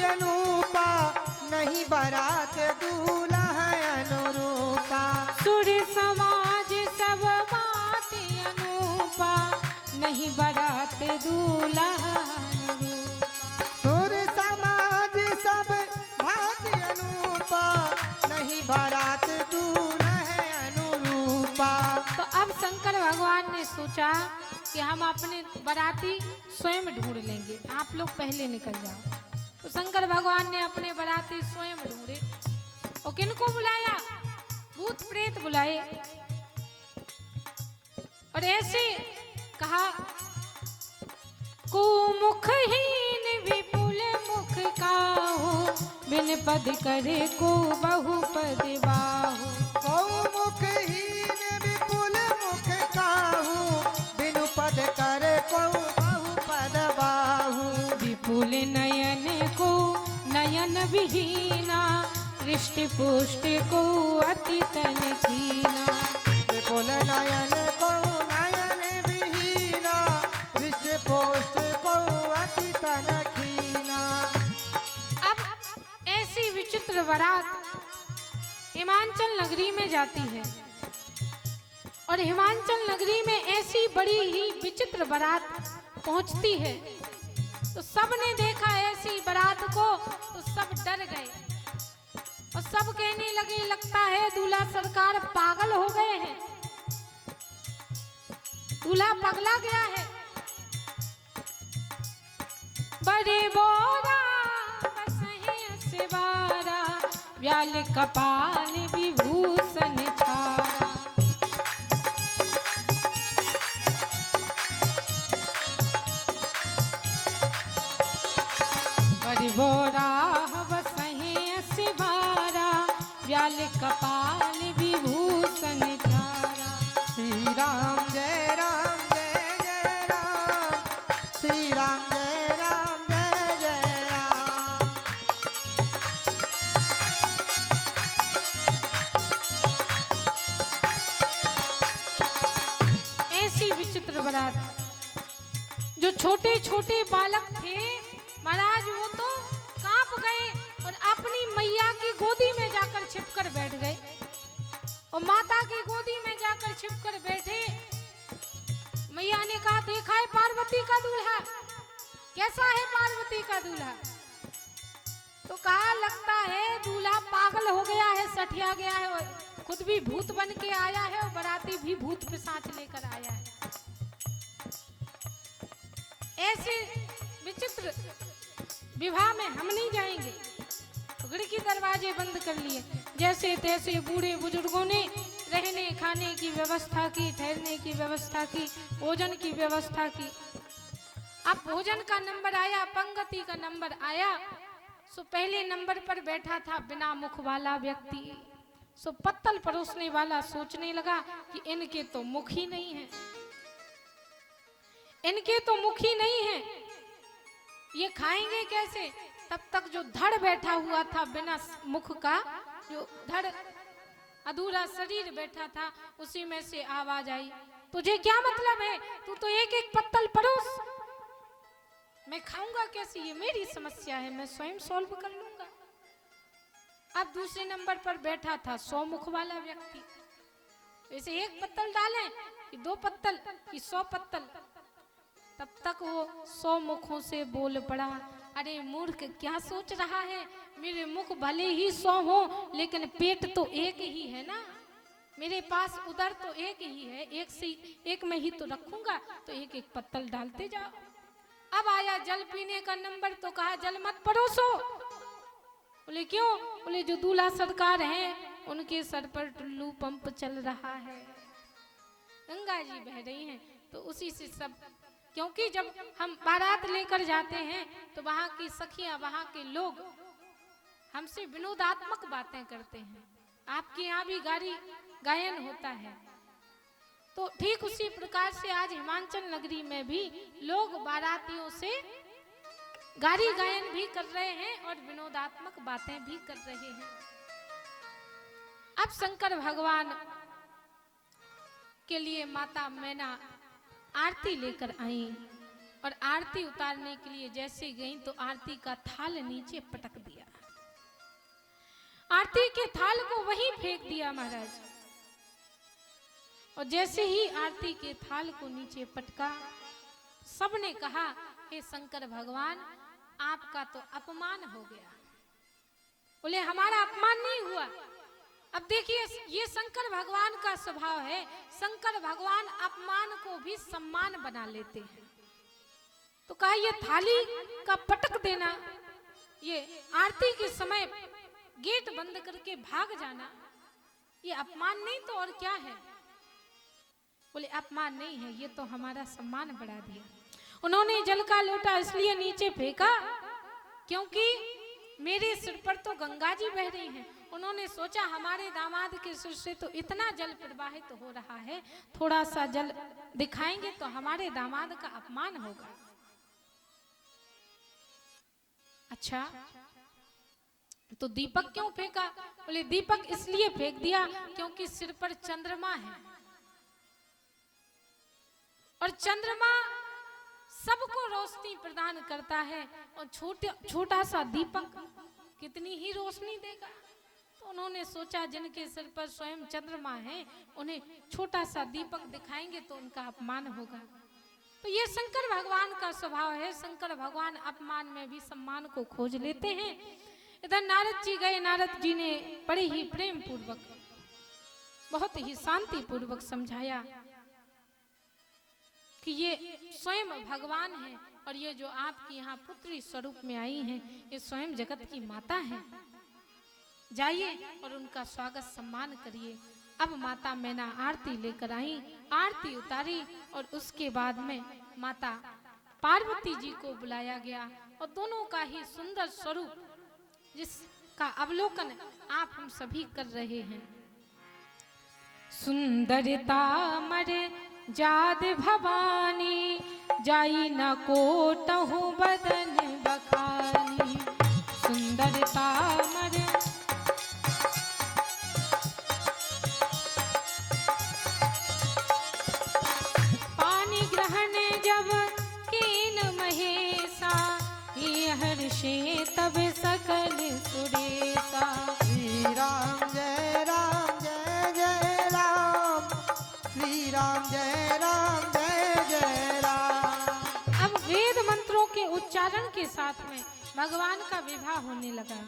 अनूपा, नहीं बारात दूल्हा अनुरूपा। सुर समाज सब बात अनूपा, नहीं बारात दूल्हा अनुरूपा। सुर समाज सब बात अनूपा, नहीं बारात दूल्हा अनुरूपा। तो अब शंकर भगवान ने सोचा कि हम अपने बाराती स्वयं ढूंढ लेंगे, आप लोग पहले निकल जाओ। तो शंकर भगवान ने अपने बाराती स्वयं ढूंढे और किनको बुलाया? भूत प्रेत बुलाए और ऐसे कहा, कुमुखहीन विपुल मुख काहू, बिन पद करे को बहुपद बाहु। मुखहीन विपुल मुख काहू, बिनु पद करे को बहुपद बाहू। विपुल नयन को नयन विहीना, दृष्टि पुष्टि को अति तन कीना। विपुल नयन को नयन विहीना, दृष्टि पुष्टि को अति तन कीना। अब ऐसी विचित्र बारात हिमांचल नगरी में जाती है और हिमांचल नगरी में ऐसी बड़ी ही विचित्र बारात पहुंचती है। तो सबने देखा ऐसी बारात को तो सब डर गए और सब कहने लगे, लगता है दूल्हा सरकार पागल हो गए हैं, दूल्हा पगला गया है। बड़े बोरा बसहे सिवारा, व्याल कपाल विभूषण छारा। बड़े बोरा बसहे सिवारा, व्याल कपाल विभूषण छारा। श्री राम जय राम जय जय राम, श्री राम जय राम जय जय राम। ऐसी विचित्र बारात, जो छोटे छोटे बालक थे महाराज वो तो कांप गए और अपनी मैया की गोदी में जाकर छिपकर बैठ गए और माता की गोदी में जाकर छिपकर बैठे। मैया ने कहा, देखा है पार्वती का दूल्हा, कैसा है पार्वती का दूल्हा? तो कहा, लगता है दूल्हा पागल हो गया है, सठिया गया है और खुद भी भूत बन के आया है और बाराती भी भूत पिशाच लेकर आया है। ऐसे विचित्र विवाह में हम नहीं जाएंगे। खिड़की दरवाजे बंद कर लिए, जैसे तैसे बूढ़े बुजुर्गों ने रहने खाने की व्यवस्था की, ठहरने की व्यवस्था की, भोजन की व्यवस्था की। अब भोजन का नंबर आया, पंक्ति का नंबर आया, सो पहले नंबर पर बैठा था बिना मुख वाला व्यक्ति। सो पत्तल परोसने वाला सोचने लगा कि इनके तो मुख ही नहीं है, इनके तो मुख ही नहीं है, ये खाएंगे कैसे? तब तक जो धड़ बैठा हुआ था बिना मुख का, जो धड़ अधूरा शरीर बैठा था, उसी में से आवाज आई, तुझे क्या मतलब है? तू तो एक एक पत्तल परोस, मैं खाऊंगा कैसे? ये मेरी समस्या है, मैं स्वयं सॉल्व कर लूंगा। अब दूसरे नंबर पर बैठा था 100 मुख वाला व्यक्ति। वैसे एक पत्तल डालें कि 2 पत्तल कि 100 पत्तल। तब तक वो 100 मुखों से बोल पड़ा, अरे मूर्ख, क्या सोच रहा है? मेरे मुख भले ही 100 हो लेकिन पेट तो एक ही है ना, मेरे पास उधर तो एक ही है, एक से एक में ही तो रखूंगा, तो एक एक पत्तल डालते जाओ। अब आया जल पीने का नंबर, तो कहा जल मत परोसो। बोले क्यों? बोले जो दूल्हा सरकार हैं उनके सर पर टुल्लू पंप चल रहा है, गंगा जी बह रही हैं, तो उसी से सब, क्योंकि जब हम बारात लेकर जाते हैं तो वहाँ की सखियां, वहाँ के लोग हमसे विनोदात्मक बातें करते हैं। आपके यहाँ भी गायन होता है, तो ठीक उसी प्रकार से आज हिमांचल नगरी में भी लोग बारातियों से गारी गायन भी कर रहे हैं और विनोदात्मक बातें भी कर रहे हैं। अब शंकर भगवान के लिए माता मैना आरती लेकर आई और आरती उतारने के लिए जैसे गई तो आरती का थाल नीचे पटक दिया। आरती के थाल को वहीं फेंक दिया महाराज। और जैसे ही आरती के थाल को नीचे पटका, सबने कहा हे शंकर भगवान, आपका तो अपमान हो गया। बोले हमारा अपमान नहीं हुआ। अब देखिए ये शंकर भगवान का स्वभाव है, शंकर भगवान अपमान को भी सम्मान बना लेते हैं। तो कहा ये थाली का पटक देना, ये आरती के समय गेट बंद करके भाग जाना, ये अपमान नहीं तो और क्या है? बोले अपमान नहीं है, ये तो हमारा सम्मान बढ़ा दिया। उन्होंने जल का लोटा इसलिए नीचे फेंका क्योंकि मेरे सिर पर तो गंगा जी बह रही हैं। उन्होंने सोचा हमारे दामाद के सिर से तो इतना जल प्रवाहित हो रहा है, थोड़ा सा जल दिखाएंगे तो हमारे दामाद का अपमान होगा। अच्छा तो दीपक क्यों फेंका? बोले दीपक इसलिए फेंक दिया क्योंकि सिर पर चंद्रमा है और चंद्रमा सबको रोशनी प्रदान करता है और छोटा सा दीपक कितनी ही रोशनी देगा। तो उन्होंने सोचा जिनके सिर पर स्वयं चंद्रमा है उन्हें छोटा सा दीपक दिखाएंगे तो उनका अपमान होगा। तो ये शंकर भगवान का स्वभाव है, शंकर भगवान अपमान में भी सम्मान को खोज लेते हैं। इधर नारद जी गए, नारद जी ने बड़े ही प्रेम पूर्वक, बहुत ही शांति पूर्वक समझाया कि ये स्वयं भगवान है और ये जो आपकी यहाँ पुत्री स्वरूप में आई हैं, ये स्वयं जगत की माता है। जाइए और उनका स्वागत सम्मान करिए। अब माता मैना आरती लेकर आई, आरती उतारी और उसके बाद में माता पार्वती जी को बुलाया गया और दोनों का ही सुंदर स्वरूप जिसका अवलोकन आप हम सभी कर रहे हैं। सुंदरता मरे जाद भवानी, जाई न कोटहु बदन बखानी। सुंदरता मरे पानी ग्रहण जब कीन महेशा, ये हर्षे तब सकल सुरेशा। श्री राम जय राम जय जय राम, श्री राम जय राम जय जय राम। अब वेद मंत्रों के उच्चारण के साथ में भगवान का विवाह होने लगा।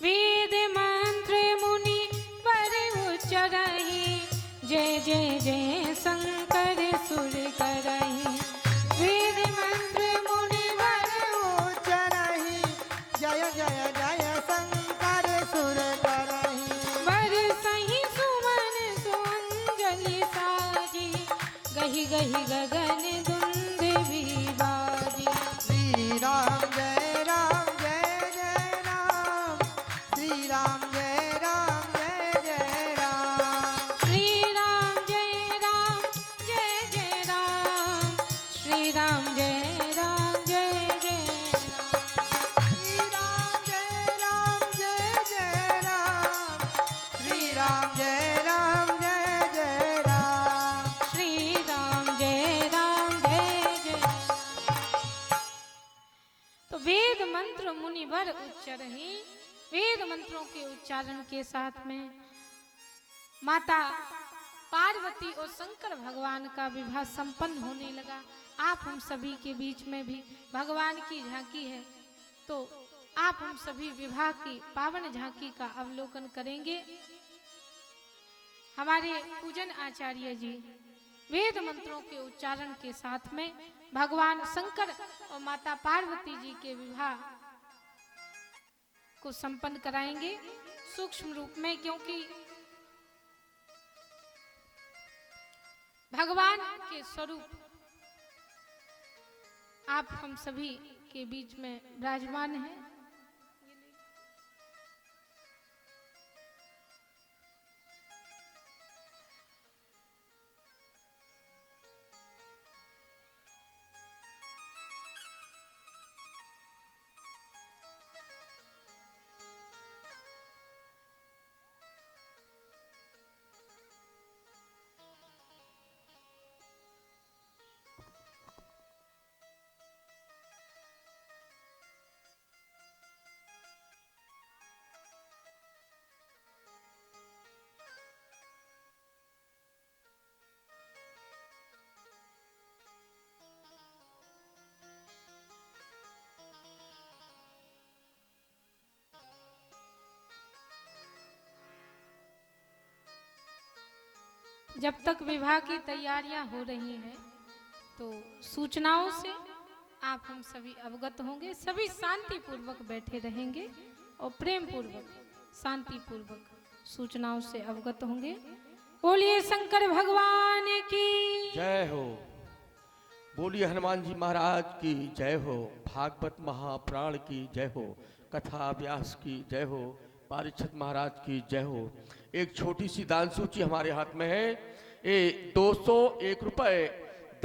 वेद मंत्र मुनि पर उच्चरहि, जय जय जय शंकर सुर करहि। वेद मंत्र मुनि पर उच्चरहि, जय जय जय शंकर सुर करहि। बरसहि सुमन सुअंजलि साजी, गहि गहि गगन दुंदुभि बाजी। श्री राम जय राम जय जय राम, श्री राम जय राम जय जय राम। श्री राम जय राम जय जय राम, श्री राम जय राम जय जय राम। श्री राम जय राम जय जय राम, श्री राम जय राम जय जय राम। श्री राम जय राम जय जय। तो वेद मंत्र मुनिवर उच्चरहि, वेद मंत्रों के उच्चारण के साथ में माता पार्वती और शंकर भगवान का विवाह संपन्न होने लगा। आप हम सभी के बीच में भी भगवान की झांकी है, तो आप हम सभी विवाह की पावन झांकी का अवलोकन करेंगे। हमारे पूजन आचार्य जी वेद मंत्रों के उच्चारण के साथ में भगवान शंकर और माता पार्वती जी के विवाह को संपन्न कराएंगे सूक्ष्म रूप में, क्योंकि भगवान के स्वरूप आप हम सभी के बीच में विराजमान हैं। जब तक विवाह की तैयारियां हो रही हैं तो सूचनाओं से आप हम सभी अवगत होंगे। सभी शांति पूर्वक बैठे रहेंगे और प्रेम पूर्वक शांति पूर्वक सूचनाओं से अवगत होंगे। बोलिए शंकर भगवान की जय हो। बोलिए हनुमान जी महाराज की जय हो। भागवत महाप्राण की जय हो। कथा व्यास की जय हो। पारिच्छद महाराज की जय हो। एक छोटी सी दान सूची हमारे हाथ में है। ये 201 रुपए